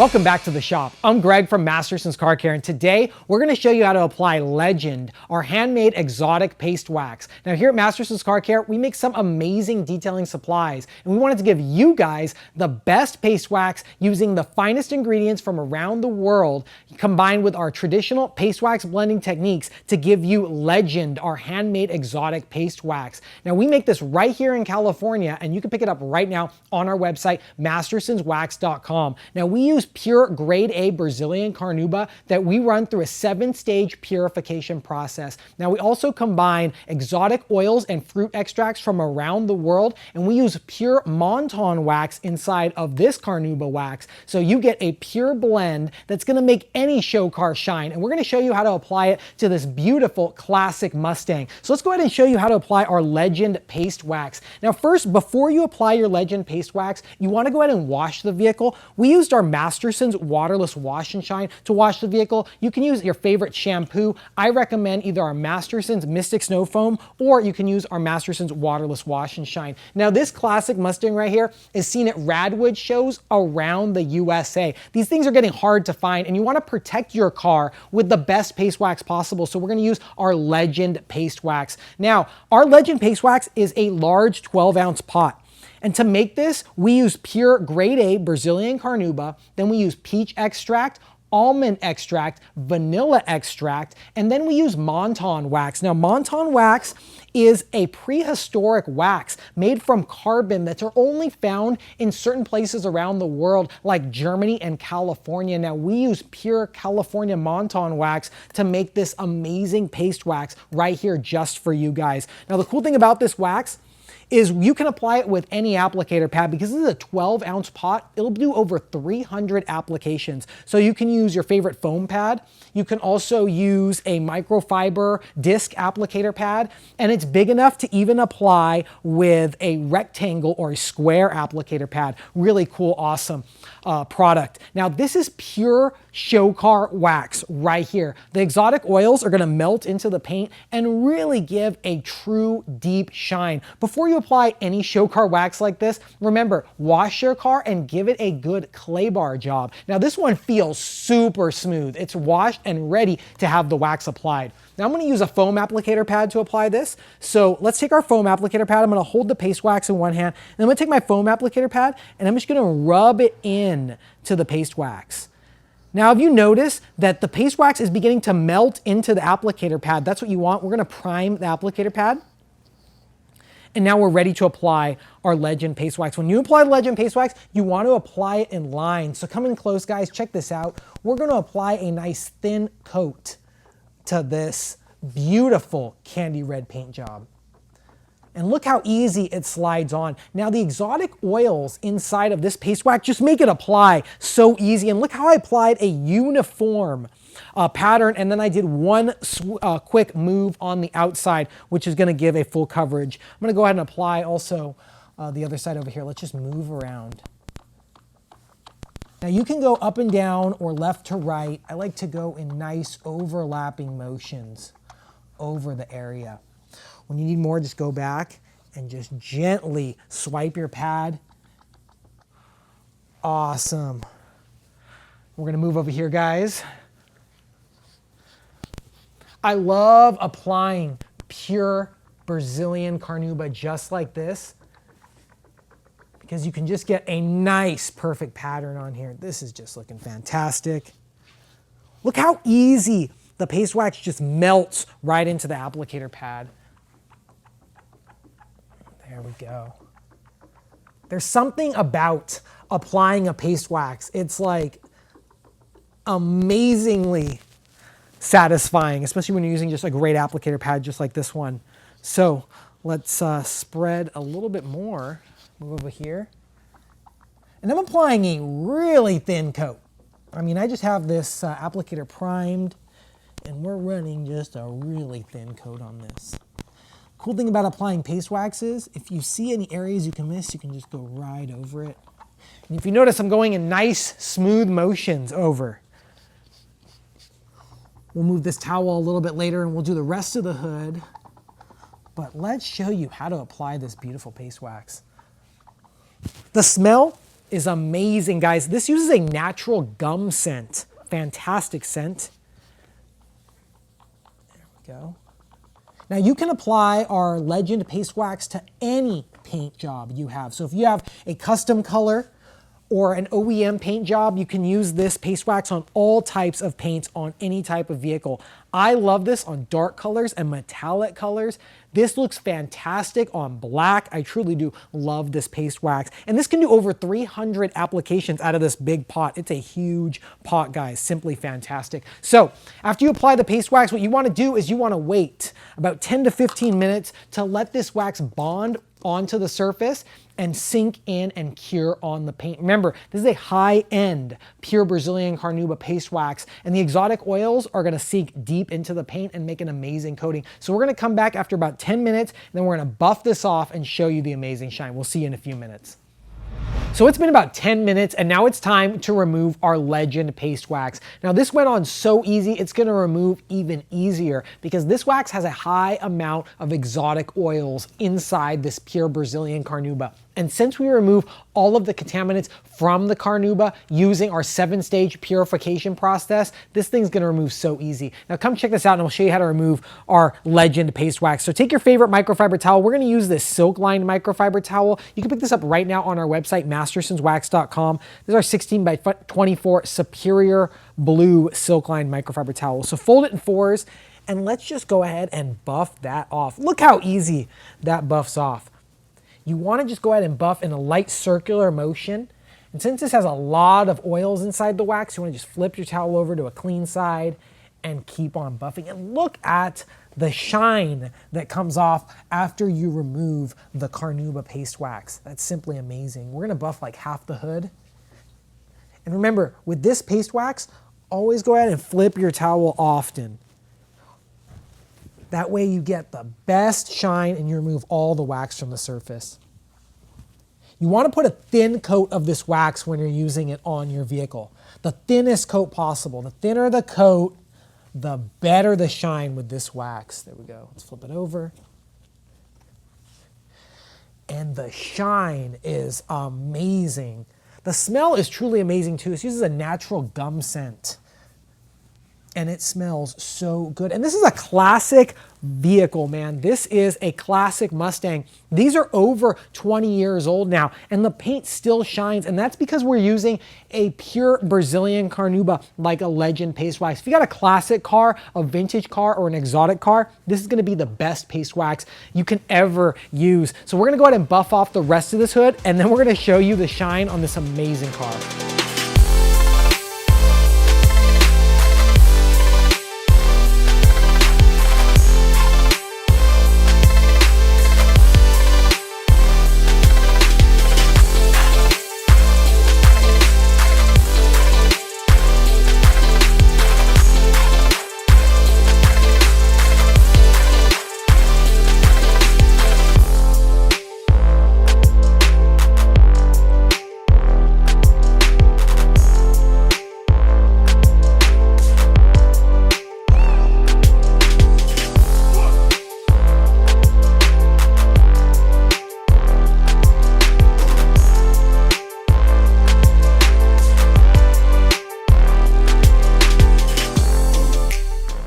Welcome back to the shop. I'm Greg from Masterson's Car Care, and today we're going to show you how to apply Legend, our handmade exotic paste wax. Now here at Masterson's Car Care, we make some amazing detailing supplies, and we wanted to give you guys the best paste wax using the finest ingredients from around the world, combined with our traditional paste wax blending techniques to give you Legend, our handmade exotic paste wax. Now we make this right here in California, and you can pick it up right now on our website, mastersonswax.com. Now we use pure grade A Brazilian Carnauba that we run through a 7-stage purification process. Now we also combine exotic oils and fruit extracts from around the world, and we use pure montan wax inside of this Carnauba wax. So you get a pure blend that's gonna make any show car shine, and we're gonna show you how to apply it to this beautiful classic Mustang. So let's go ahead and show you how to apply our Legend paste wax. Now first, before you apply your Legend paste wax, you wanna go ahead and wash the vehicle. We used our Masterson's waterless wash and shine to wash the vehicle. You can use your favorite shampoo. I recommend either our Masterson's Mystic Snow Foam, or you can use our Masterson's waterless wash and shine. Now this classic Mustang right here is seen at Radwood shows around the USA. These things are getting hard to find, and you want to protect your car with the best paste wax possible. So we're going to use our Legend paste wax. Now our Legend paste wax is a large 12-ounce pot. And to make this, we use pure grade A Brazilian Carnauba, then we use peach extract, almond extract, vanilla extract, and then we use montan wax. Now montan wax is a prehistoric wax made from carbon that are only found in certain places around the world, like Germany and California. Now we use pure California montan wax to make this amazing paste wax right here just for you guys. Now the cool thing about this wax is you can apply it with any applicator pad. Because this is a 12-ounce pot, it'll do over 300 applications. So you can use your favorite foam pad. You can also use a microfiber disc applicator pad, and it's big enough to even apply with a rectangle or a square applicator pad. Really cool, awesome product. Now this is pure show car wax right here. The exotic oils are gonna melt into the paint and really give a true deep shine. Before you apply any show car wax like this, remember, wash your car and give it a good clay bar job. Now this one feels super smooth. It's washed and ready to have the wax applied. Now I'm gonna use a foam applicator pad to apply this. So let's take our foam applicator pad. I'm gonna hold the paste wax in one hand, and I'm gonna take my foam applicator pad and I'm just gonna rub it in to the paste wax. Now, have you noticed that the paste wax is beginning to melt into the applicator pad? That's what you want. We're gonna prime the applicator pad. And now we're ready to apply our Legend paste wax. When you apply the Legend paste wax, you want to apply it in lines. So come in close, guys, check this out. We're gonna apply a nice thin coat to this beautiful candy red paint job. And look how easy it slides on. Now the exotic oils inside of this paste wax just make it apply so easy. And look how I applied a uniform pattern, and then I did one quick move on the outside, which is gonna give a full coverage. I'm gonna go ahead and apply also the other side over here. Let's just move around. Now you can go up and down or left to right. I like to go in nice overlapping motions over the area. When you need more, just go back and just gently swipe your pad. Awesome. We're gonna move over here, guys. I love applying pure Brazilian Carnauba just like this, because you can just get a nice, perfect pattern on here. This is just looking fantastic. Look how easy the paste wax just melts right into the applicator pad. There we go. There's something about applying a paste wax. It's like amazingly satisfying, especially when you're using just a great applicator pad just like this one. So let's spread a little bit more. Move over here. And I'm applying a really thin coat. I mean, I just have this applicator primed, and we're running just a really thin coat on this. Cool thing about applying paste wax is if you see any areas you can miss, you can just go right over it. And if you notice, I'm going in nice, smooth motions over. We'll move this towel a little bit later and we'll do the rest of the hood. But let's show you how to apply this beautiful paste wax. The smell is amazing, guys. This uses a natural gum scent. Fantastic scent. There we go. Now you can apply our Legend paste wax to any paint job you have. So if you have a custom color or an OEM paint job, you can use this paste wax on all types of paints on any type of vehicle. I love this on dark colors and metallic colors. This looks fantastic on black. I truly do love this paste wax. And this can do over 300 applications out of this big pot. It's a huge pot, guys. Simply fantastic. So after you apply the paste wax, what you want to do is you want to wait about 10 to 15 minutes to let this wax bond onto the surface and sink in and cure on the paint. Remember, this is a high-end pure Brazilian Carnauba paste wax, and the exotic oils are gonna sink deep into the paint and make an amazing coating. So we're gonna come back after about 10 minutes, and then we're gonna buff this off and show you the amazing shine. We'll see you in a few minutes. So it's been about 10 minutes and now it's time to remove our Legend paste wax. Now this went on so easy, it's gonna remove even easier because this wax has a high amount of exotic oils inside this pure Brazilian Carnauba. And since we remove all of the contaminants from the Carnauba using our 7-stage purification process, this thing's gonna remove so easy. Now come check this out and we'll show you how to remove our Legend paste wax. So take your favorite microfiber towel. We're gonna use this silk-lined microfiber towel. You can pick this up right now on our website, mastersonswax.com. This is our 16 by 24 superior blue silk-lined microfiber towel. So fold it in 4s and let's just go ahead and buff that off. Look how easy that buffs off. You want to just go ahead and buff in a light circular motion. And since this has a lot of oils inside the wax, you want to just flip your towel over to a clean side and keep on buffing. And look at the shine that comes off after you remove the Carnauba paste wax. That's simply amazing. We're going to buff like half the hood. And remember, with this paste wax, always go ahead and flip your towel often. That way you get the best shine and you remove all the wax from the surface. You want to put a thin coat of this wax when you're using it on your vehicle. The thinnest coat possible. The thinner the coat, the better the shine with this wax. There we go. Let's flip it over. And the shine is amazing. The smell is truly amazing too. It uses a natural gum scent. And it smells so good. And this is a classic vehicle, man. This is a classic Mustang. These are over 20 years old now, and the paint still shines, and that's because we're using a pure Brazilian Carnauba like a Legend paste wax. If you got a classic car, a vintage car, or an exotic car, this is gonna be the best paste wax you can ever use. So we're gonna go ahead and buff off the rest of this hood, and then we're gonna show you the shine on this amazing car.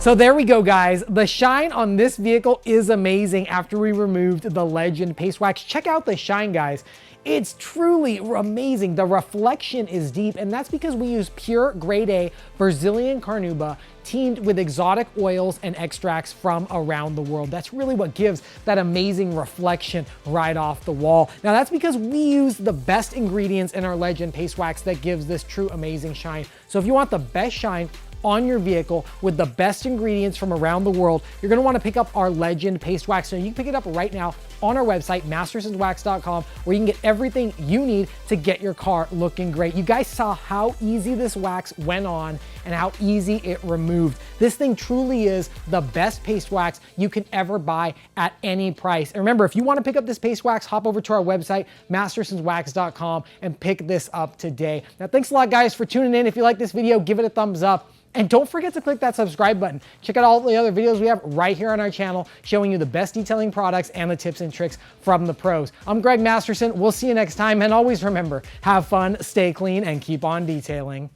So there we go, guys. The shine on this vehicle is amazing after we removed the Legend paste wax. Check out the shine, guys. It's truly amazing. The reflection is deep, and that's because we use pure grade A Brazilian Carnauba teamed with exotic oils and extracts from around the world. That's really what gives that amazing reflection right off the wall. Now that's because we use the best ingredients in our Legend paste wax that gives this true amazing shine. So if you want the best shine on your vehicle with the best ingredients from around the world, you're gonna wanna pick up our Legend paste wax. So you can pick it up right now on our website, mastersonswax.com, where you can get everything you need to get your car looking great. You guys saw how easy this wax went on and how easy it removed. This thing truly is the best paste wax you can ever buy at any price. And remember, if you wanna pick up this paste wax, hop over to our website, mastersonswax.com, and pick this up today. Now, thanks a lot, guys, for tuning in. If you like this video, give it a thumbs up. And don't forget to click that subscribe button. Check out all the other videos we have right here on our channel showing you the best detailing products and the tips and tricks from the pros. I'm Greg Masterson. We'll see you next time. And always remember, have fun, stay clean, and keep on detailing.